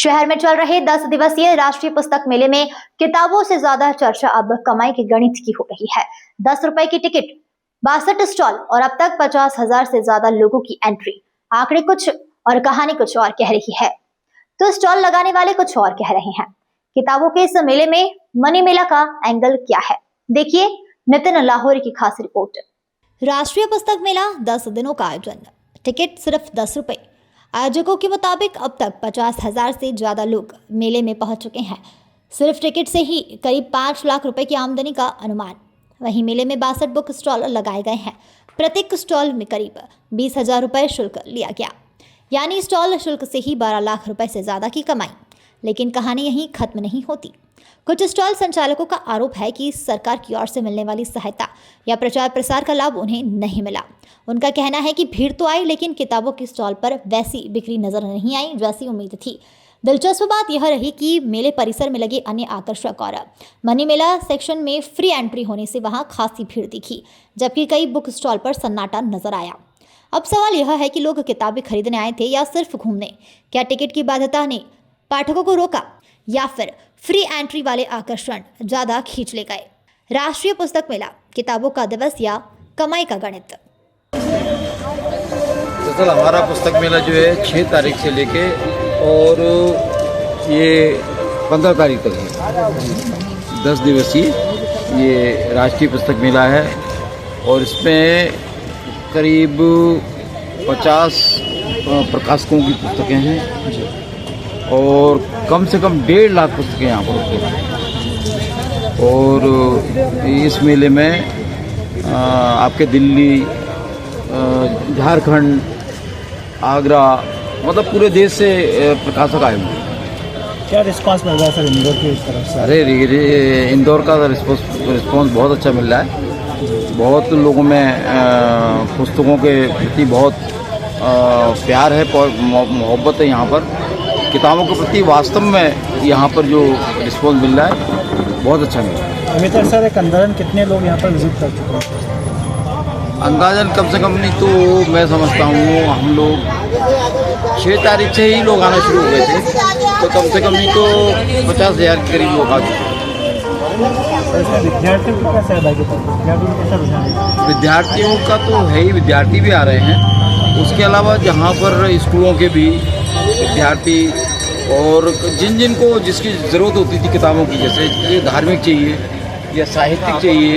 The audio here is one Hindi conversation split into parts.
शहर में चल रहे 10 दिवसीय राष्ट्रीय पुस्तक मेले में किताबों से ज्यादा चर्चा अब कमाई के गणित की हो रही है। 10 रुपए की टिकट, 62 स्टॉल और अब तक 50,000 से ज्यादा लोगों की एंट्री। आंकड़े कुछ और कहानी कुछ और कह रही है, तो स्टॉल लगाने वाले कुछ और कह रहे हैं। किताबों के इस मेले में मनी मेला का एंगल क्या है, देखिए नितिन लाहौरी की खास रिपोर्ट। राष्ट्रीय पुस्तक मेला 10 दिनों का आयोजन, टिकट सिर्फ 10 रुपए। आयोजकों के मुताबिक अब तक 50,000 से ज्यादा लोग मेले में पहुंच चुके हैं। सिर्फ टिकट से ही करीब 5 लाख रुपए की आमदनी का अनुमान। वहीं मेले में 62 बुक स्टॉल लगाए गए हैं। प्रत्येक स्टॉल में करीब 20,000 रुपए शुल्क लिया गया, यानी स्टॉल शुल्क से ही 12 लाख रुपए से ज्यादा की कमाई। लेकिन कहानी यहीं खत्म नहीं होती। कुछ स्टॉल संचालकों का आरोप है कि सरकार की ओर से मिलने वाली सहायता या प्रचार प्रसार का लाभ उन्हें नहीं मिला। उनका कहना है कि भीड़ तो आई, लेकिन किताबों के स्टॉल पर वैसी बिक्री नजर नहीं आई जैसी उम्मीद थी। दिलचस्प बात यह रही कि मेले परिसर में लगे अन्य आकर्षक और मनी मेला सेक्शन में फ्री एंट्री होने से वहां खासी भीड़ दिखी, जबकि कई बुक स्टॉल पर सन्नाटा नजर आया। अब सवाल यह है कि लोग किताबें खरीदने आए थे या सिर्फ घूमने। क्या टिकट की बाध्यता ने पाठकों को रोका या फिर फ्री एंट्री वाले आकर्षण ज्यादा खींच ले गए? राष्ट्रीय पुस्तक मेला, किताबों का दिवस या कमाई का गणित? दरअसल हमारा पुस्तक मेला जो है 6 तारीख से लेके और ये 15 तारीख तक है। 10 दिवसीय ये राष्ट्रीय पुस्तक मेला है और इसमें करीब 50 प्रकाशकों की पुस्तकें हैं और कम से कम 1.5 लाख पुस्तकें यहाँ पर उपलब्ध हैं। और इस मेले में आपके दिल्ली, झारखंड, आगरा, मतलब पूरे देश से प्रकाशक आए हुए हैं। क्या रिस्पांस मिल रहा है सर इंदौर की इस तरफ से? अरे इंदौर का रिस्पॉन्स बहुत अच्छा मिल रहा है। बहुत लोगों में पुस्तकों के प्रति बहुत प्यार है, मोहब्बत है। यहाँ पर किताबों के प्रति वास्तव में यहाँ पर जो रिस्पॉन्स मिल रहा है बहुत अच्छा मिल रहा है। अभी तक सर एक अंदाजन कितने लोग यहाँ पर विजिट कर चुके हैं? अंदाजन कम से कम नहीं तो मैं समझता हूँ हम लोग 6 तारीख से ही लोग आना शुरू हो गए थे, तो कम से कम नहीं तो 50,000 के करीब लोग आ चुके हैं। विद्यार्थियों की क्या सहभागिता? विद्यार्थियों का तो है ही, विद्यार्थी भी आ रहे हैं। उसके अलावा जहाँ पर स्कूलों के भी विद्यार्थी और जिनको जिसकी ज़रूरत होती थी किताबों की, जैसे धार्मिक चाहिए या साहित्यिक चाहिए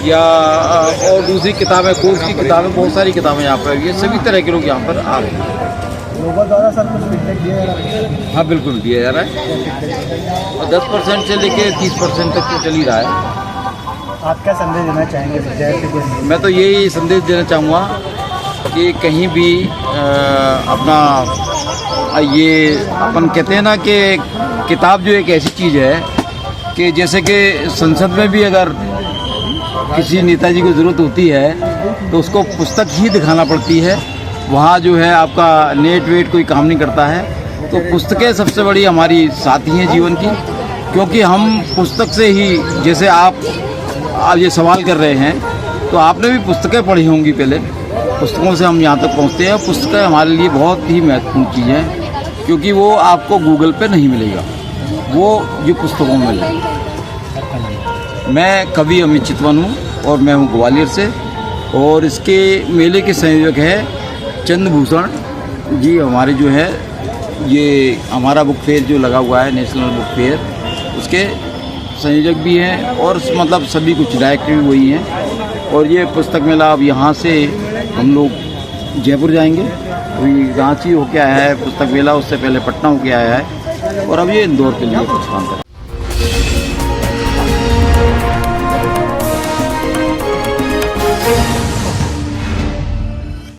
या और दूसरी किताबें, कोर्स की किताबें, बहुत सारी किताबें यहाँ पर, ये सभी तरह के लोग यहाँ पर आ रहे हैं। लोगों द्वारा सर कुछ फीडबैक दिया जा रहा है? हाँ बिल्कुल दिया जा रहा है और 10% से लेकर 30% तक तो चल ही रहा है। आप क्या संदेश देना चाहेंगे विद्यार्थी को? मैं तो यही संदेश देना चाहूँगा कि कहीं भी अपना ये अपन कहते हैं ना कि किताब जो एक ऐसी चीज़ है कि जैसे कि संसद में भी अगर किसी नेताजी को ज़रूरत होती है तो उसको पुस्तक ही दिखाना पड़ती है। वहाँ जो है आपका नेट वेट कोई काम नहीं करता है। तो पुस्तकें सबसे बड़ी हमारी साथी हैं जीवन की, क्योंकि हम पुस्तक से ही, जैसे आप ये सवाल कर रहे हैं तो आपने भी पुस्तकें पढ़ी होंगी पहले। पुस्तकों से हम यहाँ तक पहुँचते हैं। पुस्तकें हमारे लिए बहुत ही महत्वपूर्ण चीज़ है, क्योंकि वो आपको गूगल पे नहीं मिलेगा, वो ये पुस्तकों में मिलेगा। मैं कवि अमित चितवन हूँ और मैं हूँ ग्वालियर से, और इसके मेले के संयोजक है चंद्रभूषण जी। हमारे जो है ये हमारा बुक फेयर जो लगा हुआ है, नेशनल बुक फेयर, उसके संयोजक भी हैं और मतलब सभी कुछ डायरेक्टर भी वही हैं। और ये पुस्तक मेला अब यहाँ से हम लोग जयपुर जाएंगे, वही रांची होके आया है पुस्तक मेला, उससे पहले पटना होके आया है और अब ये इंदौर के लिए कुछ काम कर